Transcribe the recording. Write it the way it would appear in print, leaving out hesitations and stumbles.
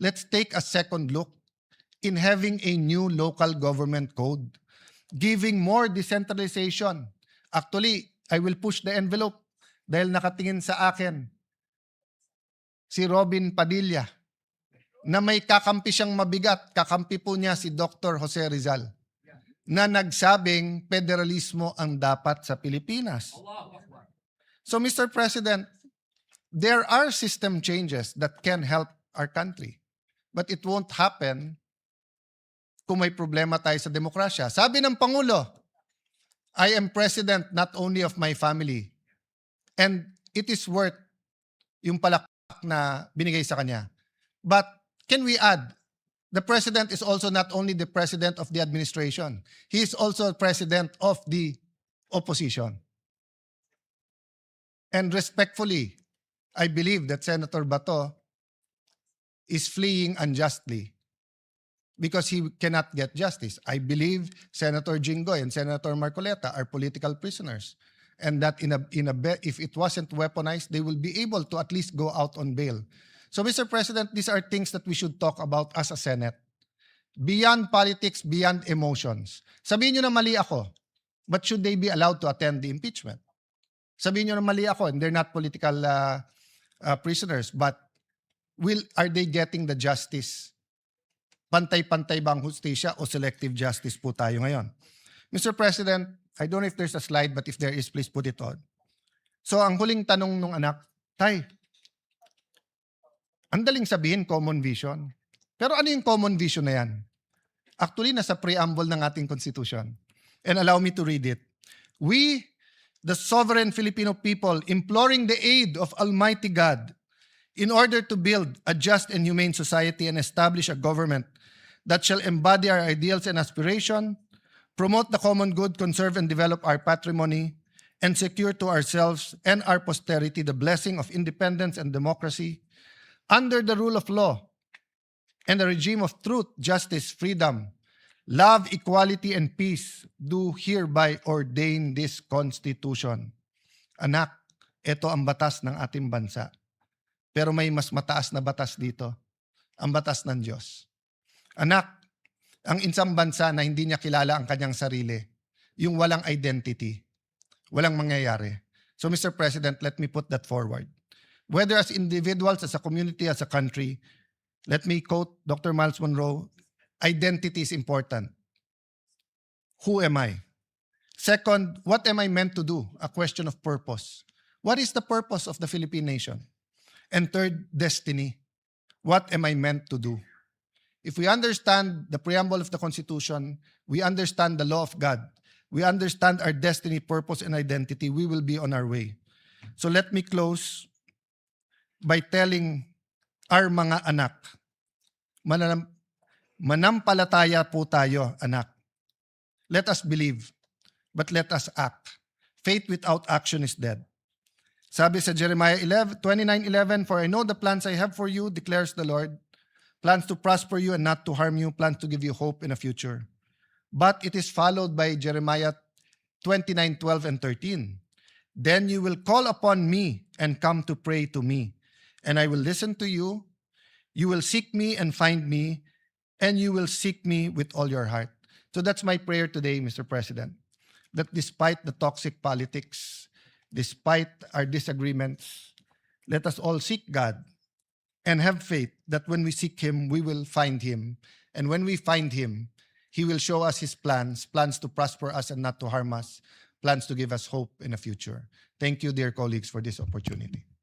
let's take a second look in having a new local government code, giving more decentralization. Actually, I will push the envelope dahil nakatingin sa akin si Robin Padilla na may kakampi siyang mabigat. Kakampi po niya si Dr. Jose Rizal na nagsabing federalismo ang dapat sa Pilipinas. So Mr. President, there are system changes that can help our country. But it won't happen kung may problema tayo sa demokrasya. Sabi ng Pangulo, I am president not only of my family. And it is worth yung palakpak na binigay sa kanya. But can we add, the president is also not only the president of the administration, he is also president of the opposition. And respectfully, I believe that Senator Bato is fleeing unjustly because he cannot get justice. I believe Senator Jinggoy and Senator Marcoleta are political prisoners, and that if it wasn't weaponized, they will be able to at least go out on bail. So, Mr. President, these are things that we should talk about as a Senate. Beyond politics, beyond emotions. Sabihin nyo na mali ako, but should they be allowed to attend the impeachment? Sabihin nyo na mali ako, and they're not political prisoners, but are they getting the justice? Pantay-pantay ba ang hustisya o selective justice po tayo ngayon? Mr. President, I don't know if there's a slide, but if there is, please put it on. So, ang huling tanong nung anak, Tay, ang daling sabihin, common vision. Pero ano yung common vision na yan? Actually, nasa preamble ng ating Constitution. And allow me to read it. We, the sovereign Filipino people, imploring the aid of Almighty God, in order to build a just and humane society and establish a government that shall embody our ideals and aspiration, promote the common good, conserve and develop our patrimony, and secure to ourselves and our posterity the blessing of independence and democracy, under the rule of law and a regime of truth, justice, freedom, love, equality, and peace, do hereby ordain this Constitution. Anak, ito ang batas ng ating bansa. Pero may mas mataas na batas dito, ang batas ng Diyos. Anak, ang isang bansa na hindi niya kilala ang kanyang sarili, yung walang identity, walang mangyayari. So Mr. President, let me put that forward. Whether as individuals, as a community, as a country, let me quote Dr. Miles Monroe, identity is important. Who am I? Second, what am I meant to do? A question of purpose. What is the purpose of the Philippine nation? And third, destiny. What am I meant to do? If we understand the preamble of the Constitution, we understand the law of God, we understand our destiny, purpose, and identity, we will be on our way. So let me close by telling our mga anak, manampalataya po tayo, anak. Let us believe, but let us act. Faith without action is dead. Sabi sa Jeremiah 29:11, for I know the plans I have for you, declares the Lord, plans to prosper you and not to harm you, plans to give you hope in a future. But it is followed by Jeremiah 29:12 and 13. Then you will call upon me and come to pray to me, and I will listen to you. You will seek me and find me, and you will seek me with all your heart. So that's my prayer today, Mr. President, that despite the toxic politics, despite our disagreements, let us all seek God and have faith that when we seek Him, we will find Him. And when we find Him, He will show us His plans to prosper us and not to harm us, plans to give us hope in the future. Thank you, dear colleagues, for this opportunity.